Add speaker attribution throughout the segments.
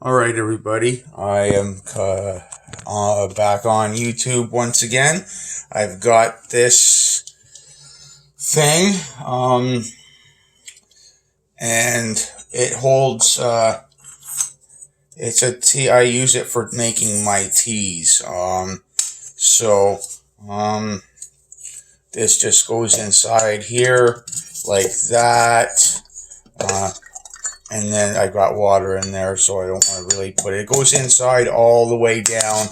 Speaker 1: All right, everybody. I am back on YouTube once again. I've got this thing, and it holds. It's a tea. I use it for making my teas. So, um, this just goes inside here like that. And then I got water in there, so I don't want to really put it. It goes inside all the way down,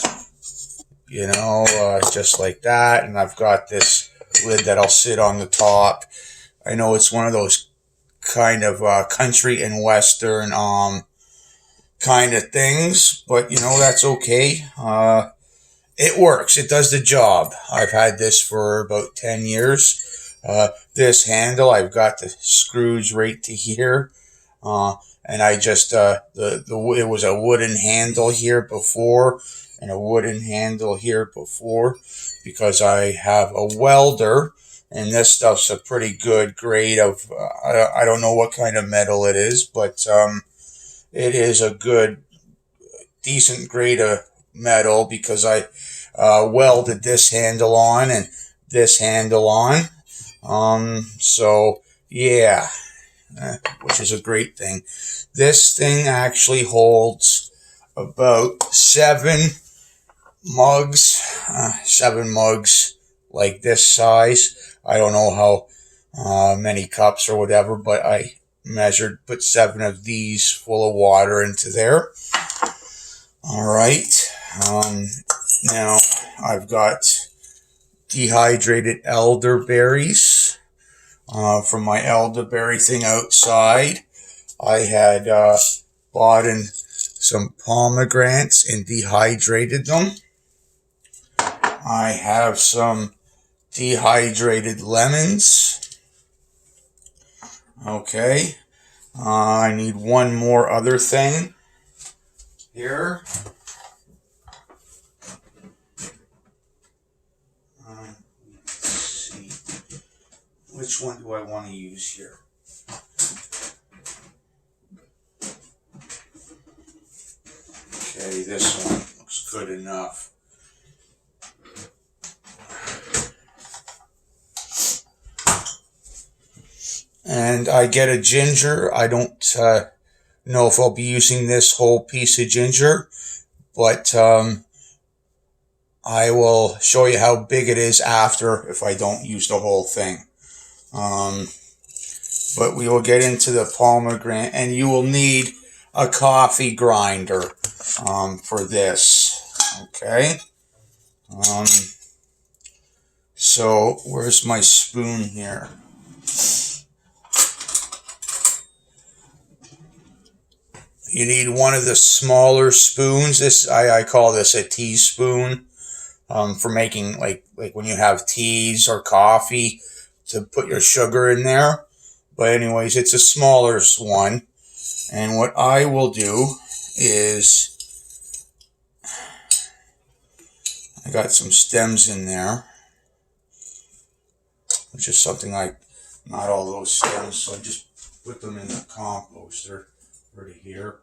Speaker 1: just like that. And I've got this lid that'll sit on the top. I know it's one of those kind of country and western kind of things, but that's okay. It works. It does the job. I've had this for about 10 years. This handle, I've got the screws right to here. And I just it was a wooden handle here before, and a wooden handle here before, because I have a welder, and this stuff's a pretty good grade of I don't know what kind of metal it is, but it is a good decent grade of metal, because I welded this handle on and this handle on. So yeah, which is a great thing. This thing actually holds about seven mugs like this size. I don't know how many cups or whatever, but I put seven of these full of water into there. All right. Now I've got dehydrated elderberries from my elderberry thing outside. I had bought in some pomegranates and dehydrated them. I have some dehydrated lemons. Okay. I need one more other thing here. Let's see. Which one do I want to use here? Okay, this one looks good enough. And I get a ginger. I don't know if I'll be using this whole piece of ginger, but I will show you how big it is after, if I don't use the whole thing. But we will get into the pomegranate, and you will need a coffee grinder for this. Okay. So where's my spoon here? You need one of the smaller spoons. This I call this a teaspoon, for making like when you have teas or coffee, to put your sugar in there. But anyways, it's a smaller one. And what I will do is, I got some stems in there, which is something like not all those stems, so I just put them in the composter right here.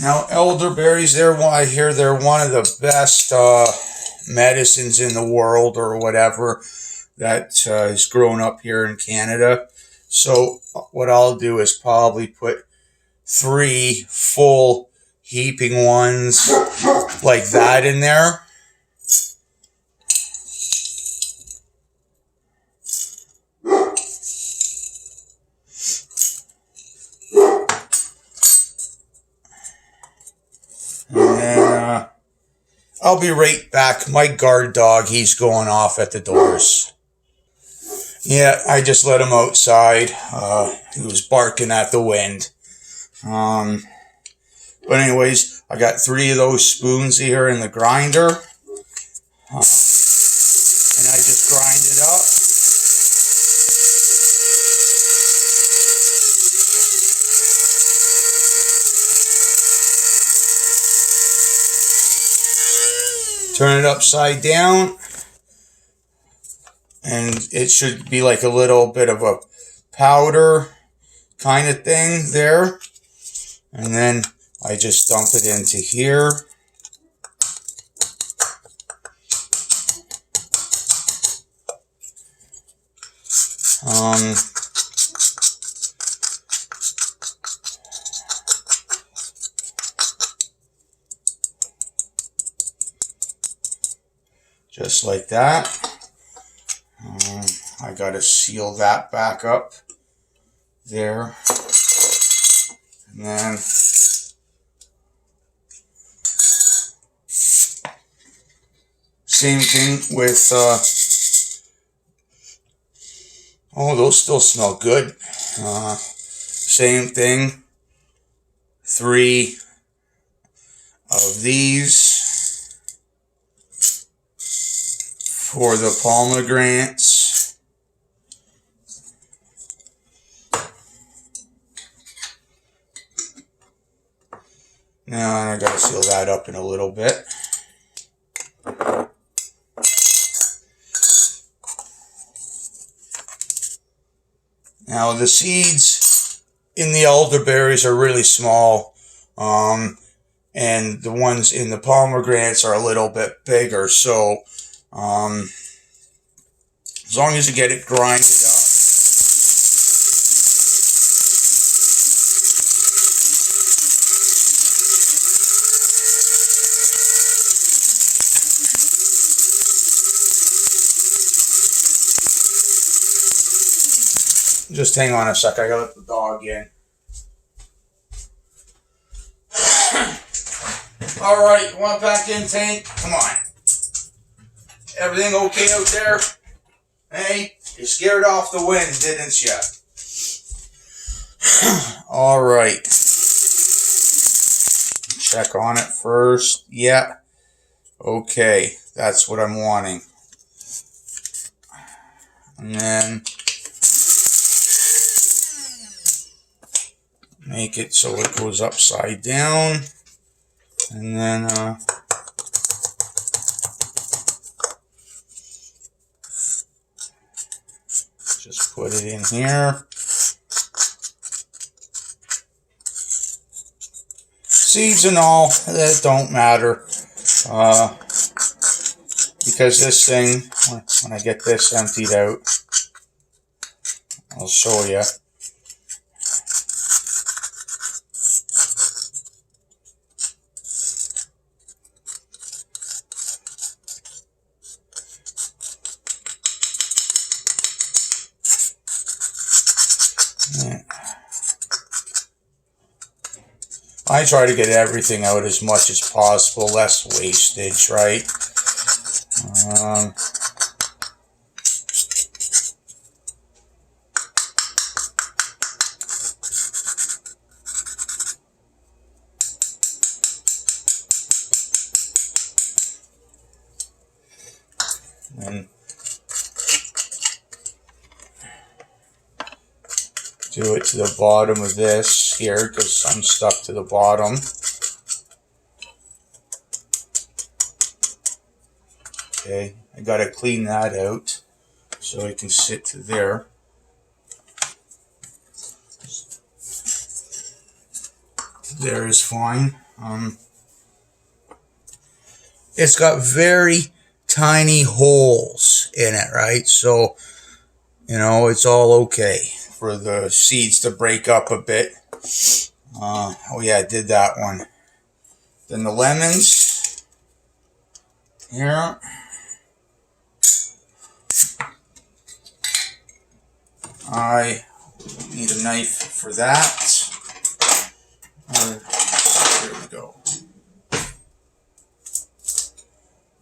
Speaker 1: Now, elderberries, I hear they're one of the best medicines in the world, or whatever, that is grown up here in Canada. So what I'll do is probably put 3 full heaping ones like that in there. And then I'll be right back. My guard dog, he's going off at the doors. Yeah, I just let him outside. He was barking at the wind. But anyways, I got 3 of those spoons here in the grinder. And I just grind it up. Turn it upside down, and it should be like a little bit of a powder kind of thing there. And then I just dump it into here. Just like that. I gotta seal that back up there. And then same thing with, oh, those still smell good. Same thing, 3 of these for the pomegranates. Now I gotta seal that up in a little bit. Now the seeds in the elderberries are really small, and the ones in the pomegranates are a little bit bigger. So as long as you get it grinded up. Just hang on a sec, I gotta let the dog in. Alright, you want back in, Tank? Come on. Everything okay out there? Hey, you scared off the wind, didn't you? Alright. Check on it first. Yeah. Okay, that's what I'm wanting. And then make it so it goes upside down. And then just put it in here. Seeds and all, that don't matter. Because this thing, when I get this emptied out, I'll show you. I try to get everything out as much as possible, less wastage, right? And do it to the bottom of this here because I'm stuck to the bottom. Okay, I gotta clean that out so it can sit to there. There is fine. It's got very tiny holes in it, right? So, you know, it's all okay for the seeds to break up a bit. Oh yeah, I did that one. Then the lemons here. I need a knife for that. There we go.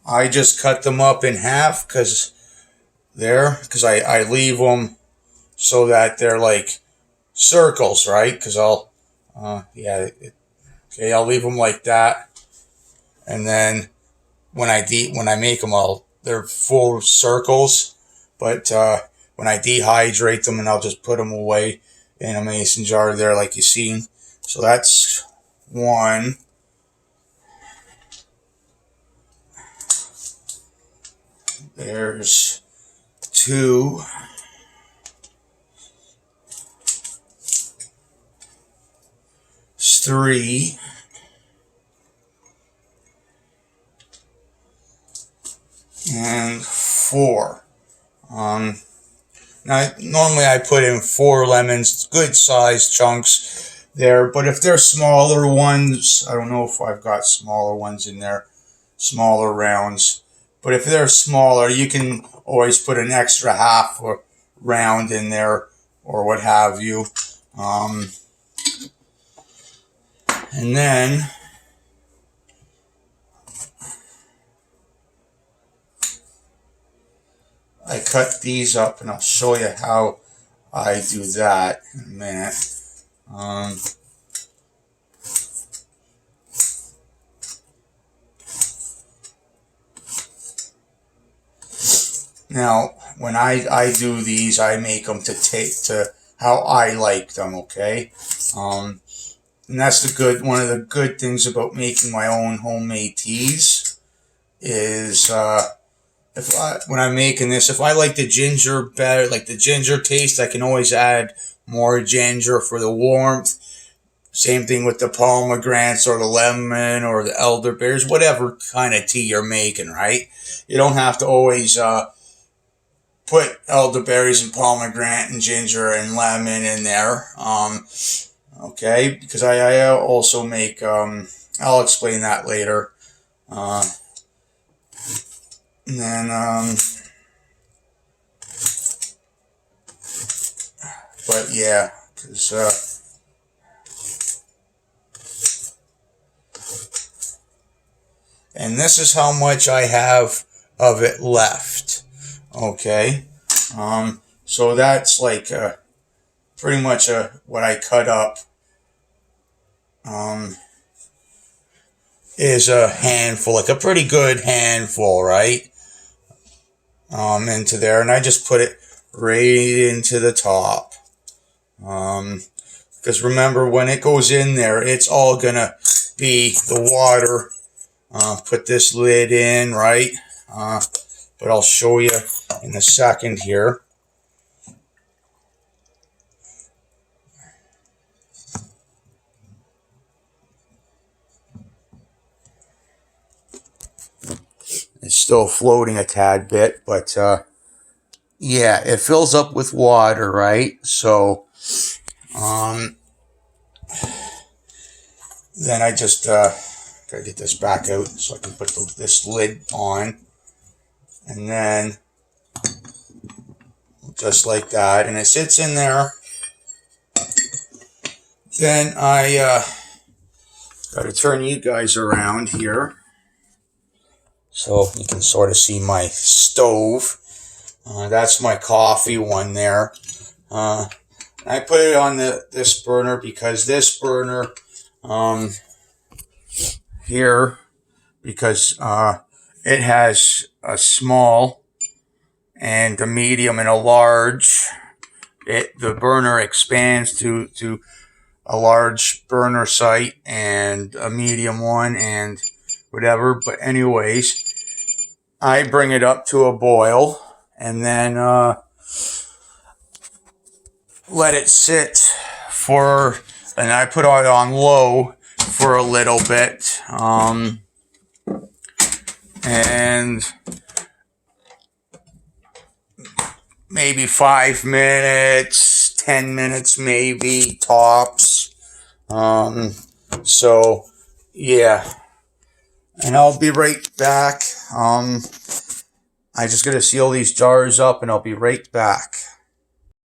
Speaker 1: I just cut them up in half because I leave them so that they're like circles, right? Because I'll I'll leave them like that, and then when I make them, they're full circles, but when I dehydrate them, and I'll just put them away in a mason jar there, like you seen. So that's one. There's 2. 3. And 4. Now, normally I put in 4 lemons, good sized chunks there, but if they're smaller ones, I don't know if I've got smaller ones in there, smaller rounds, but if they're smaller, you can always put an extra half a round in there or what have you. And then I cut these up, and I'll show you how I do that in a minute. Now, when I do these, I make them to how I like them, okay? And that's one of the good things about making my own homemade teas is when I'm making this, if I like the ginger better, like the ginger taste, I can always add more ginger for the warmth. Same thing with the pomegranates or the lemon or the elderberries, whatever kind of tea you're making, right? You don't have to always put elderberries and pomegranate and ginger and lemon in there. Okay, because I also make, I'll explain that later. And then, but yeah, because, and this is how much I have of it left. Okay, so that's like pretty much what I cut up is a handful, like a pretty good handful, right? Into there, and I just put it right into the top. Because remember, when it goes in there, it's all gonna be the water. Put this lid in, right? But I'll show you in a second here. It's still floating a tad bit, but yeah, it fills up with water, right? So then I just gotta get this back out so I can put this lid on, and then just like that, and it sits in there. Then I gotta turn you guys around here so you can sort of see my stove. That's my coffee one there. I put it on this burner because this burner here, because it has a small and a medium and a large. The burner expands to a large burner site and a medium one and whatever. But anyways, I bring it up to a boil and then let it sit and I put it on low for a little bit. And maybe 5 minutes, 10 minutes maybe, tops. So, yeah. And I'll be right back. I just gotta seal these jars up and I'll be right back.